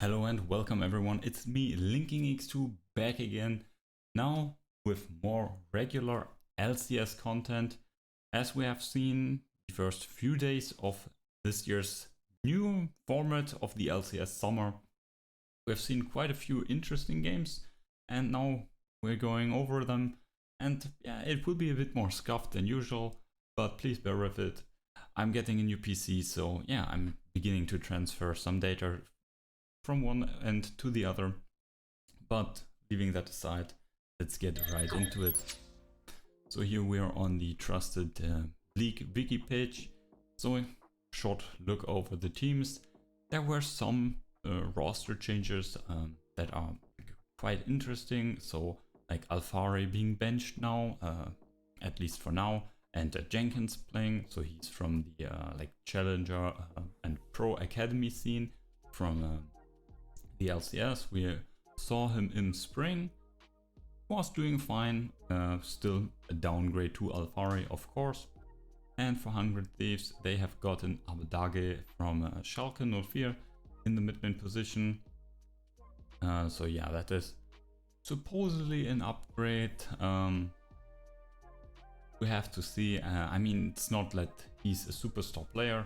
Hello and welcome everyone, it's me LinkingX2 back again, now with more regular LCS content. As we have seen the first few days of this year's new format of the LCS summer, we have seen quite a few interesting games and now we're going over them, and yeah, it will be a bit more scuffed than usual, but please bear with it. I'm getting a new PC, so yeah, I'm beginning to transfer some data from one end to the other. But leaving that aside, let's get right into it. So here we are on the trusted League wiki page. So a short look over the teams. There were some roster changes that are quite interesting. So like alphari being benched now, at least for now, and Jenkins playing. So he's from the like challenger and pro academy scene from the LCS. We saw him in spring, was doing fine, still a downgrade to alphari of course. And for 100 Thieves they have gotten Abadage from Schalke 04 in the mid-lane position. So yeah, that is supposedly an upgrade. We have to see. I mean, it's not that he's a superstar player,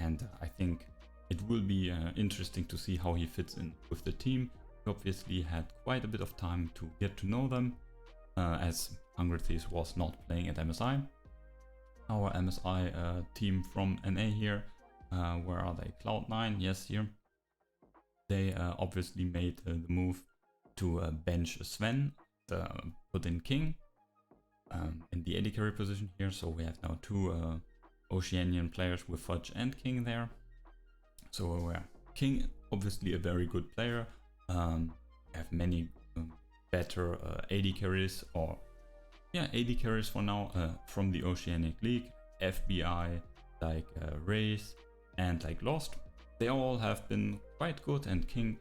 and I think it will be interesting to see how he fits in with the team. He obviously had quite a bit of time to get to know them, as 100 Thieves was not playing at MSI. Our MSI team from NA here, where are they? Cloud9, yes, here. They obviously made the move to bench Sven, put in King in the AD carry position here. So we have now two Oceanian players with Fudge and King there. So King, obviously a very good player, have many better AD carries, or yeah, AD carries for now from the Oceanic League, FBI, like Race and like Lost. They all have been quite good, and King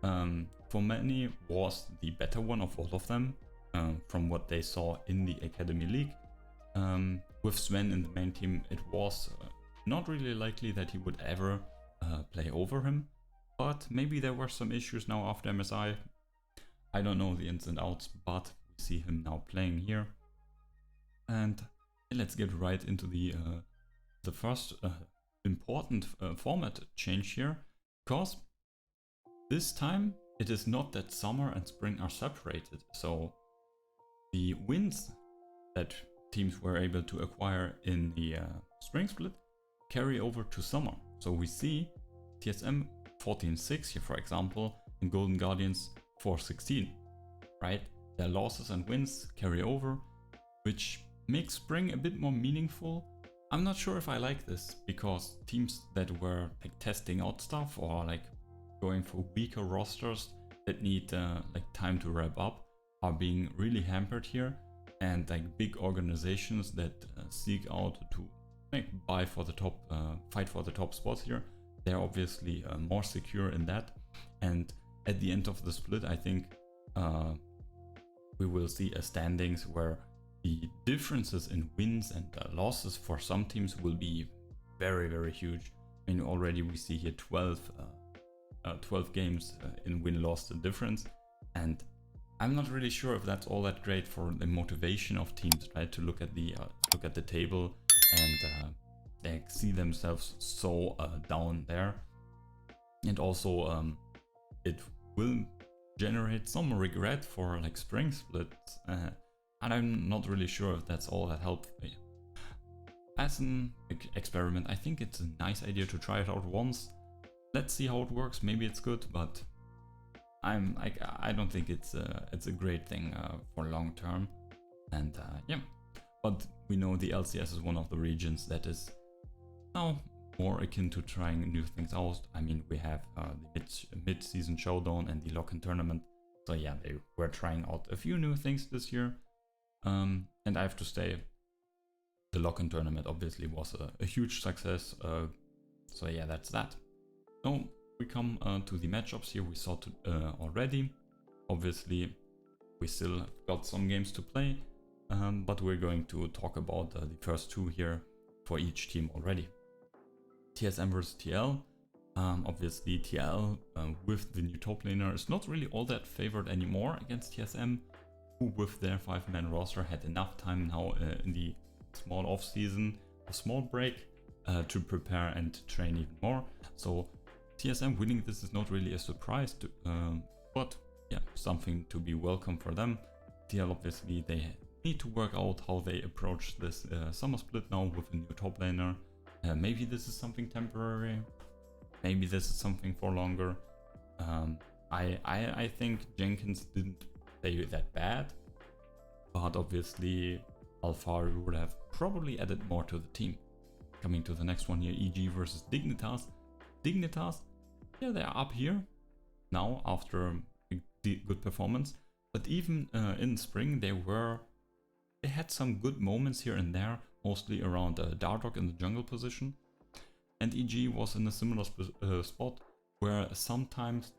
for many was the better one of all of them from what they saw in the Academy League. With Sven in the main team, it was not really likely that he would ever play over him, but maybe there were some issues now after MSI. I don't know the ins and outs, but we see him now playing here. And let's get right into the first important format change here, because this time it is not that summer and spring are separated. So the wins that teams were able to acquire in the spring split carry over to summer. So we see TSM 14-6 here, for example, and Golden Guardians 4-16, right? Their losses and wins carry over, which makes spring a bit more meaningful. I'm not sure if I like this, because teams that were like testing out stuff or like going for weaker rosters that need like time to wrap up are being really hampered here, and like big organizations that seek out to buy for the top, fight for the top spots here, they're obviously more secure in that. And at the end of the split, I think we will see a standings where the differences in wins and losses for some teams will be very, very huge. I mean, already we see here 12 games in win-loss difference, and I'm not really sure if that's all that great for the motivation of teams, right? To look at the table and they see themselves so down there, and also it will generate some regret for like spring splits, and I'm not really sure if that's all that helpful. As an experiment, I think it's a nice idea to try it out once. Let's see how it works. Maybe it's good, but I don't think it's a great thing for long term. And yeah, but we know the LCS is one of the regions that is now more akin to trying new things out. I mean, we have the mid-season showdown and the lock-in tournament. So yeah, they were trying out a few new things this year. And I have to say, the lock-in tournament obviously was a huge success. So yeah, that's that. So we come to the matchups here. We saw already. Obviously, we still got some games to play, but we're going to talk about the first two here for each team already. TSM versus TL. Obviously TL with the new top laner is not really all that favored anymore against TSM, who with their 5-man roster had enough time now in the small off season, a small break, to prepare and train even more. So TSM winning this is not really a surprise, but yeah, something to be welcome for them. TL obviously they need to work out how they approach this summer split now with a new top laner. Maybe this is something temporary, maybe this is something for longer. I think Jenkins didn't play that bad, but obviously alphari would have probably added more to the team. Coming to the next one here, EG versus Dignitas. Dignitas, yeah, they're up here now after a good performance, but even in spring they had some good moments here and there, mostly around Dardock in the jungle position. And EG was in a similar spot where sometimes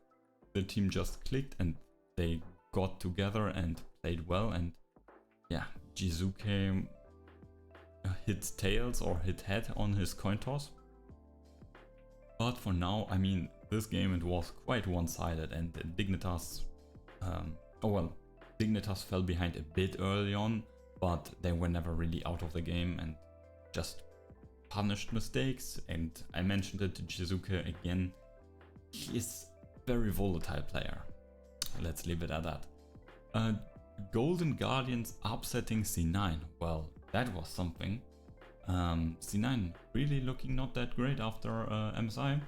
the team just clicked and they got together and played well, and yeah, Jizuke hit tails or hit head on his coin toss. But for now, I mean, this game it was quite one-sided, and Dignitas, Dignitas fell behind a bit early on, but they were never really out of the game and just punished mistakes. And I mentioned it to Jizuke again, he is a very volatile player. Let's leave it at that. Golden Guardians upsetting C9. Well, that was something. C9 really looking not that great after MSI,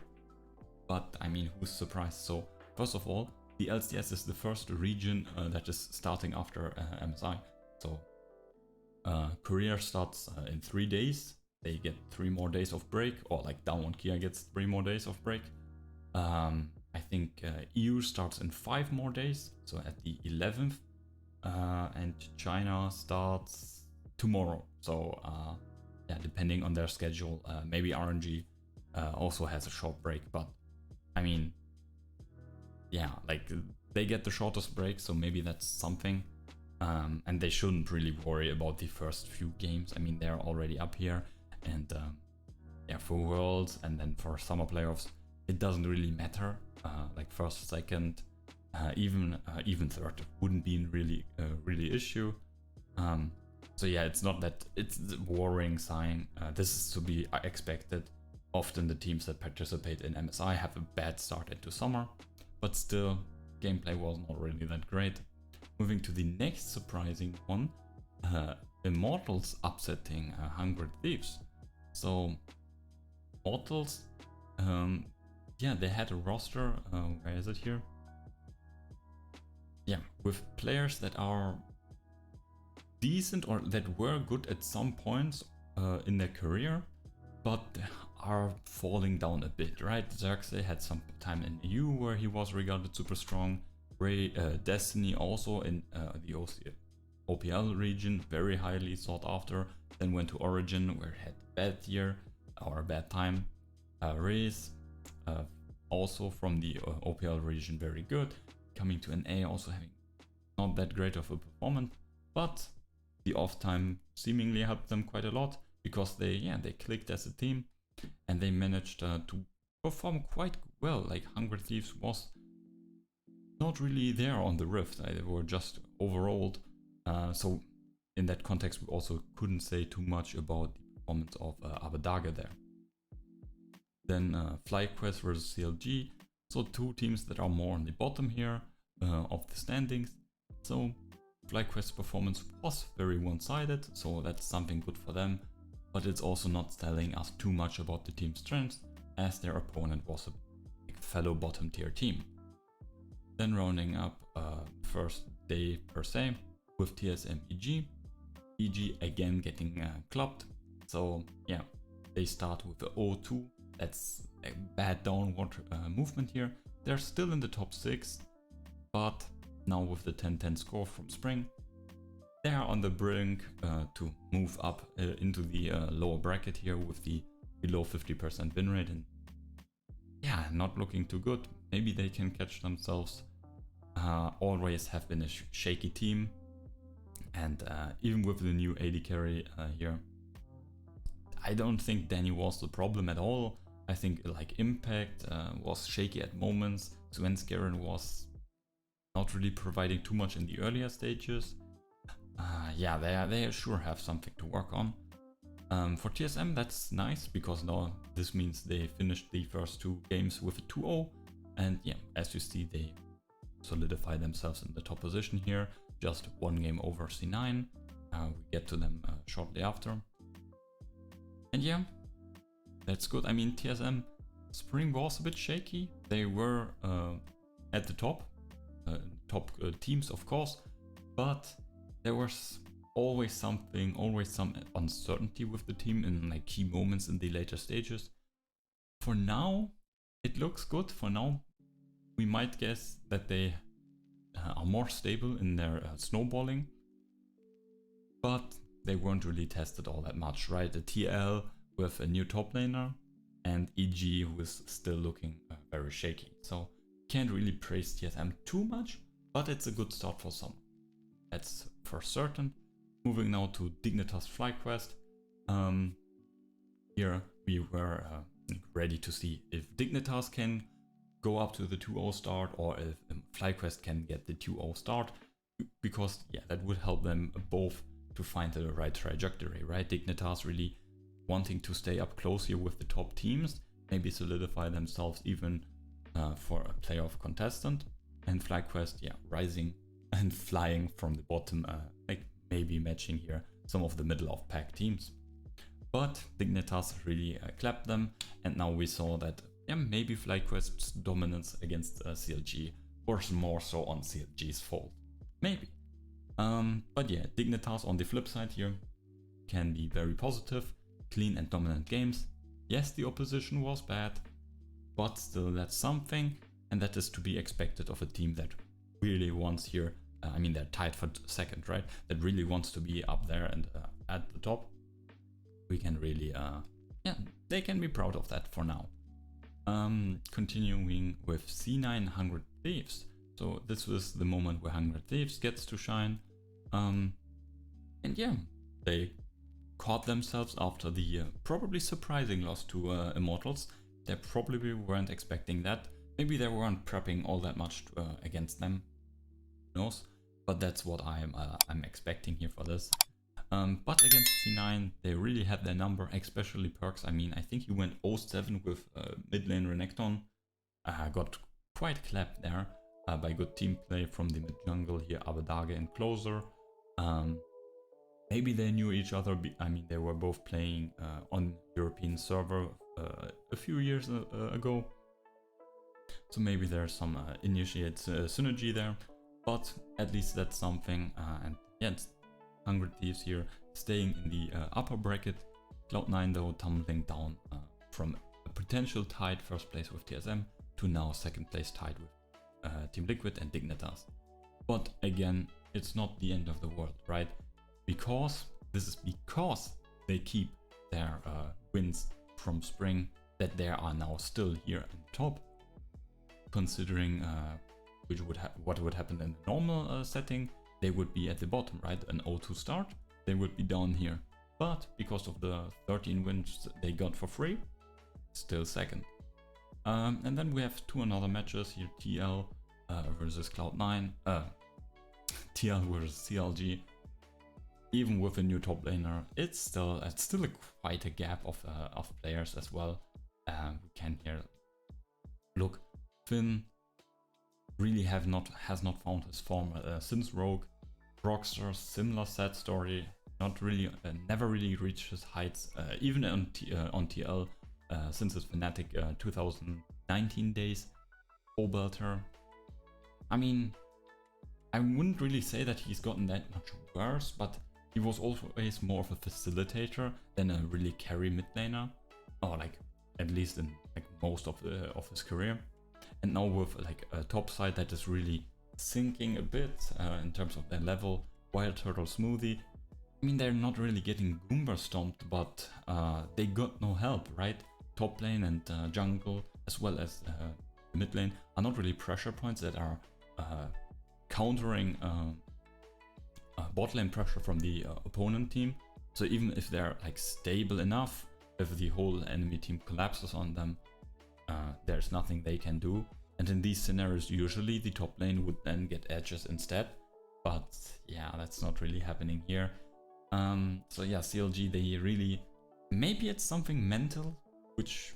but I mean, who's surprised? So first of all, the LCS is the first region that is starting after MSI. So career starts in 3 days. They get 3 more days of break, or like Down Kia gets 3 more days of break. I think EU starts in 5 more days, so at the 11th, and China starts tomorrow. So yeah, depending on their schedule, maybe RNG also has a short break, but I mean, yeah, like they get the shortest break, so maybe that's something. And they shouldn't really worry about the first few games. I mean, they're already up here, and yeah, for Worlds and then for summer playoffs, it doesn't really matter. Like first, second, even third wouldn't be really issue. So yeah, it's not that it's a worrying sign. This is to be expected. Often the teams that participate in MSI have a bad start into summer, but still, gameplay was not really that great. Moving to the next surprising one, Immortals upsetting Hungry Thieves. So Immortals, yeah, they had a roster, where is it here? Yeah, with players that are decent or that were good at some points in their career, but are falling down a bit, right? Xerxes had some time in EU where he was regarded super strong. Destiny also in the OPL region, very highly sought after. Then went to Origin where he had a bad year or a bad time. Raze, also from the OPL region, very good. Coming to NA, also having not that great of a performance, but the off time seemingly helped them quite a lot because they clicked as a team and they managed to perform quite well. Like Hungry Thieves was not really there on the Rift, they were just overalled. So in that context, we also couldn't say too much about the performance of Abadaga there. Then FlyQuest versus CLG, so 2 teams that are more on the bottom here of the standings. So FlyQuest's performance was very one-sided, so that's something good for them, but it's also not telling us too much about the team's strengths, as their opponent was a fellow bottom tier team. Then rounding up first day per se with TSM EG. EG again getting clubbed. So yeah, they start with the 0-2. That's a bad downward movement here. They're still in the top 6, but now with the 10-10 score from spring, they are on the brink to move up into the lower bracket here with the below 50% win rate. And yeah, not looking too good. Maybe they can catch themselves. Always have been a shaky team, and even with the new AD carry here, I don't think Danny was the problem at all. I think like Impact was shaky at moments. Svenskeren was not really providing too much in the earlier stages. Yeah, they sure have something to work on. For TSM, that's nice because now this means they finished the first 2 games with a 2-0, and yeah, as you see, they solidify themselves in the top position here. Just 1 game over C9. We get to them shortly after. And yeah, that's good. I mean, TSM Spring was a bit shaky. They were at the top teams, of course, but there was always some uncertainty with the team in like key moments in the later stages. For now, it looks good. For now, we might guess that they are more stable in their snowballing, but they weren't really tested all that much, right? The TL with a new top laner and EG who is still looking very shaky. So can't really praise TSM too much, but it's a good start for some. That's for certain. Moving now to Dignitas FlyQuest. Here we were ready to see if Dignitas can go up to the 2-0 start or if FlyQuest can get the 2-0 start, because yeah, that would help them both to find the right trajectory, right? Dignitas really wanting to stay up close here with the top teams, maybe solidify themselves even for a playoff contestant, and FlyQuest, yeah, rising and flying from the bottom, like maybe matching here some of the middle of pack teams. But Dignitas really clapped them, and now we saw that yeah, maybe FlyQuest's dominance against CLG was more so on CLG's fault. Maybe. But yeah, Dignitas on the flip side here can be very positive, clean and dominant games. Yes, the opposition was bad, but still that's something, and that is to be expected of a team that really wants here, I mean they're tied for second, right? That really wants to be up there and at the top. We can really, yeah, they can be proud of that for now. Continuing with C9 100 Thieves. So this was the moment where 100 Thieves gets to shine. And yeah, they caught themselves after the probably surprising loss to Immortals. They probably weren't expecting that. Maybe they weren't prepping all that much against them. Who knows? But that's what I'm expecting here for this. But against C9, they really had their number, especially Perkz. I mean, I think he went 0-7 with mid lane Renekton. Got quite clapped there by good team play from the mid jungle here, Abadage and Closer. Maybe they knew each other. I mean, they were both playing on European server a few years ago. So maybe there's some initiate synergy there. But at least that's something. And yeah, it's 100 Thieves here staying in the upper bracket. Cloud9 though tumbling down from a potential tied first place with TSM to now second place tied with Team Liquid and Dignitas. But again, it's not the end of the world, right? Because this is because they keep their wins from spring, that they are now still here on top. Considering what would happen in a normal setting, they would be at the bottom, right? An 0-2 start, they would be down here. But because of the 13 wins they got for free, still second. And then we have two another matches here, TL versus Cloud9, TL versus CLG. Even with a new top laner, it's still quite a gap of players as well. We can here look, Finn really has not found his form since Rogue. Rockstar, similar sad story, not really, never really reached his heights, even on TL since his Fnatic 2019 days. Obelter, I mean, I wouldn't really say that he's gotten that much worse, but he was always more of a facilitator than a really carry mid laner, or like at least in like most of his career. And now with like a top side that is really sinking a bit in terms of their level, Wild Turtle Smoothie, I mean they're not really getting Goomba stomped, but they got no help, right? Top lane and jungle as well as mid lane are not really pressure points that are countering bot lane pressure from the opponent team. So even if they're like stable enough, if the whole enemy team collapses on them, there's nothing they can do. And in these scenarios, usually the top lane would then get edges instead. But yeah, that's not really happening here. So yeah, CLG, they really, maybe it's something mental, which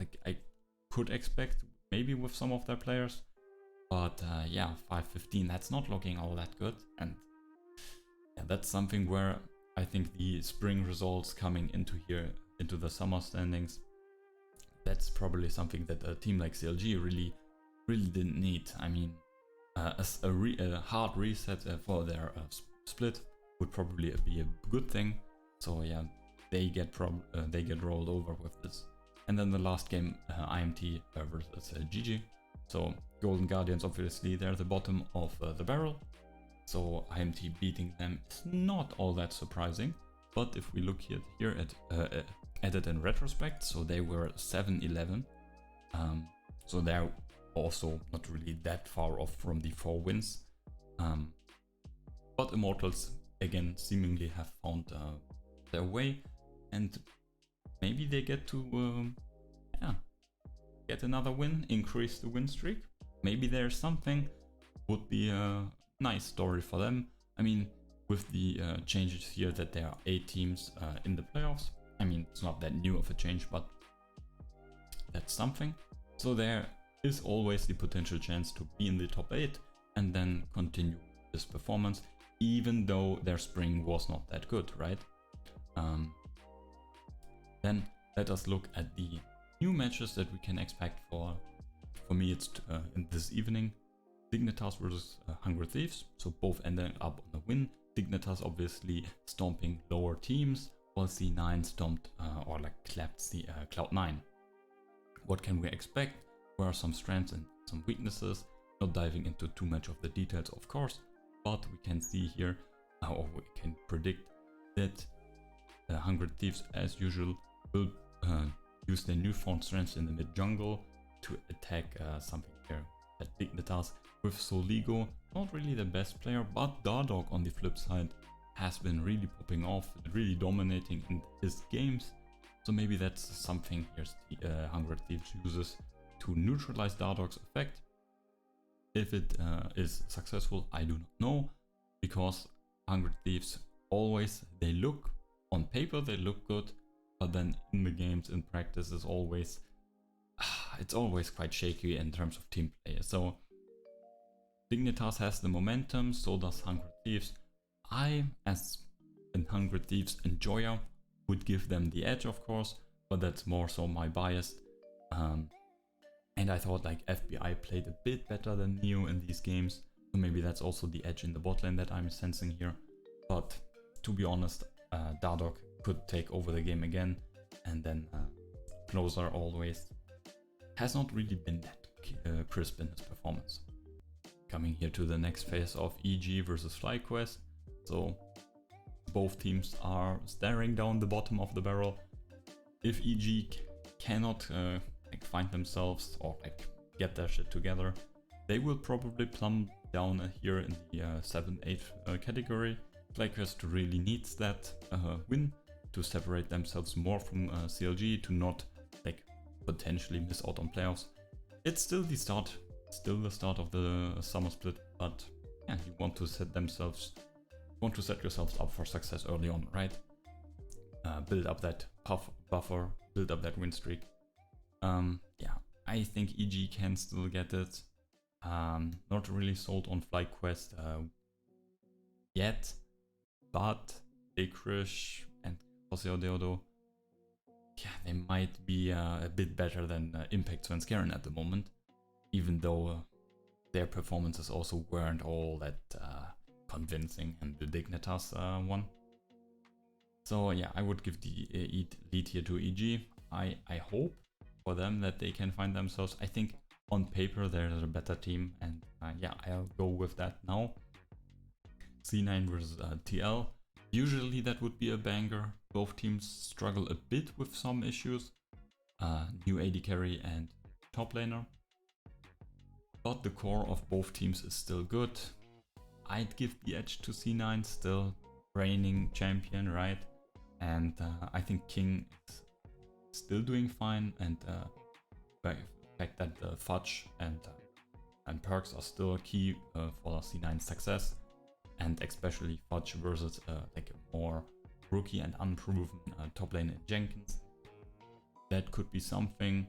like I could expect maybe with some of their players. But yeah, 5-15, that's not looking all that good. And yeah, that's something where I think the spring results coming into here, into the summer standings, that's probably something that a team like CLG really didn't need. I mean, a hard reset for their split would probably be a good thing. So yeah, they get rolled over with this. And then the last game, IMT versus GG. So Golden Guardians, obviously they're the bottom of the barrel. So IMT beating them is not all that surprising. But if we look here at it in retrospect, so they were 7-11. So they're also not really that far off from the 4 wins. But Immortals again seemingly have found their way, and maybe they get to get another win, increase the win streak. Maybe there's something, would be a nice story for them. I mean, with the changes here that there are 8 teams in the playoffs. I mean, it's not that new of a change, but that's something. So there is always the potential chance to be in the top 8 and then continue this performance, even though their spring was not that good, right? Then let us look at the new matches that we can expect for me it's in this evening. Dignitas versus Hungry Thieves, so both ending up on a win. Dignitas obviously stomping lower teams, while C9 stomped or like clapped the Cloud9. What can we expect? Where are some strengths and some weaknesses? Not diving into too much of the details, of course, but we can see here, or we can predict that Hungry Thieves, as usual, will use their newfound strengths in the mid jungle to attack something here at Dignitas with Soligo. Not really the best player, but Dardog on the flip side has been really popping off, really dominating in his games. So maybe that's something here Hungry Thieves uses to neutralize Dardog's effect. If it is successful, I do not know, because Hungry Thieves always, they look, on paper they look good, but then in the games, in practice, is always, it's always quite shaky in terms of team play. So Dignitas has the momentum, so does Hungry Thieves. I, as a Hungry Thieves enjoyer, would give them the edge, of course, but that's more so my bias. And I thought like FBI played a bit better than Neo in these games, so maybe that's also the edge in the bot lane that I'm sensing here. But to be honest, Dardog could take over the game again, and then Closer always has not really been that crisp in his performance. Coming here to the next phase of EG versus FlyQuest. So both teams are staring down the bottom of the barrel. If EG cannot like find themselves or like get their shit together, they will probably plumb down here in the 7-8 category. FlyQuest really needs that win to separate themselves more from CLG, to not like potentially miss out on playoffs. It's still the start of the summer split, but yeah, you want to set yourselves up for success early on, right? Build up that buffer, build up that win streak. Yeah, I think EG can still get it. Not really sold on FlyQuest yet, but Ikrish and Jose Odeodo, yeah, they might be a bit better than Impact Svenskeren at the moment, even though their performances also weren't all that convincing in the Dignitas one. So yeah, I would give the lead here to EG. I hope for them that they can find themselves. I think on paper they're a better team, and yeah, I'll go with that now. C9 versus TL. Usually that would be a banger. Both teams struggle a bit with some issues. New AD carry and top laner. But the core of both teams is still good. I'd give the edge to C9, still reigning champion, right? And I think King is still doing fine, and the fact that the Fudge and Perkz are still key for C9's success, and especially Fudge versus like a more rookie and unproven top lane in Jenkins. That could be something.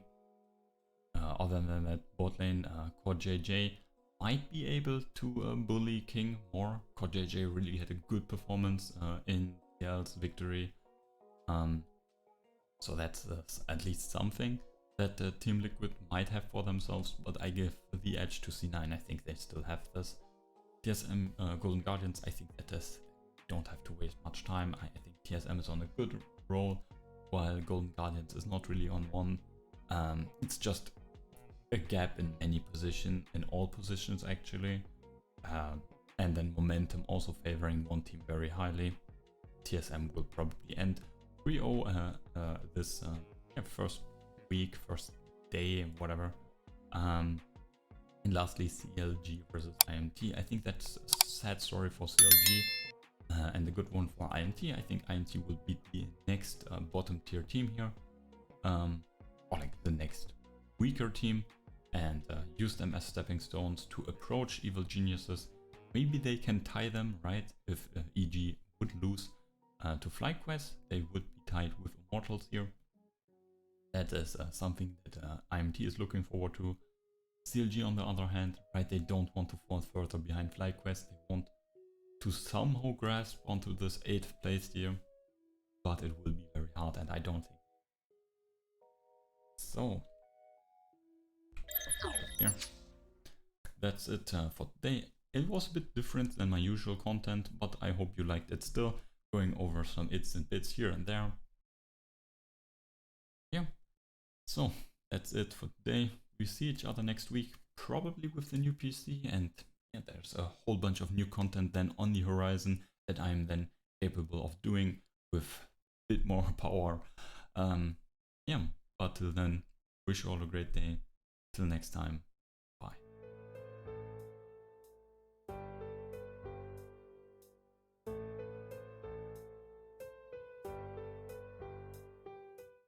Other than that, bot lane, Core JJ might be able to bully King more. Core JJ really had a good performance in TL's victory. So that's at least something that Team Liquid might have for themselves, but I give the edge to C9. I think they still have this. TSM Golden Guardians, I think that is, don't have to waste much time. I think TSM is on a good roll, while Golden Guardians is not really on one. It's just a gap in any position, in all positions actually. And then momentum also favoring one team very highly. TSM will probably end 3-0 this first week, first day, whatever. And lastly, CLG versus IMT. I think that's a sad story for CLG and a good one for IMT. I think IMT will beat the next bottom tier team here, or like the next weaker team, and use them as stepping stones to approach evil geniuses. Maybe they can tie them, right? If EG would lose to FlyQuest, they would be tied with Immortals here. That is something that IMT is looking forward to. CLG on the other hand, right, they don't want to fall further behind FlyQuest. They want to somehow grasp onto this 8th place here, but it will be very hard, and I don't think. So, here, that's it for today. It was a bit different than my usual content, but I hope you liked it still, going over some its and bits here and there. Yeah, so that's it for today. We see each other next week, probably with the new PC, and yeah, there's a whole bunch of new content then on the horizon that I'm then capable of doing with a bit more power. Yeah, but till then, wish you all a great day. Till next time.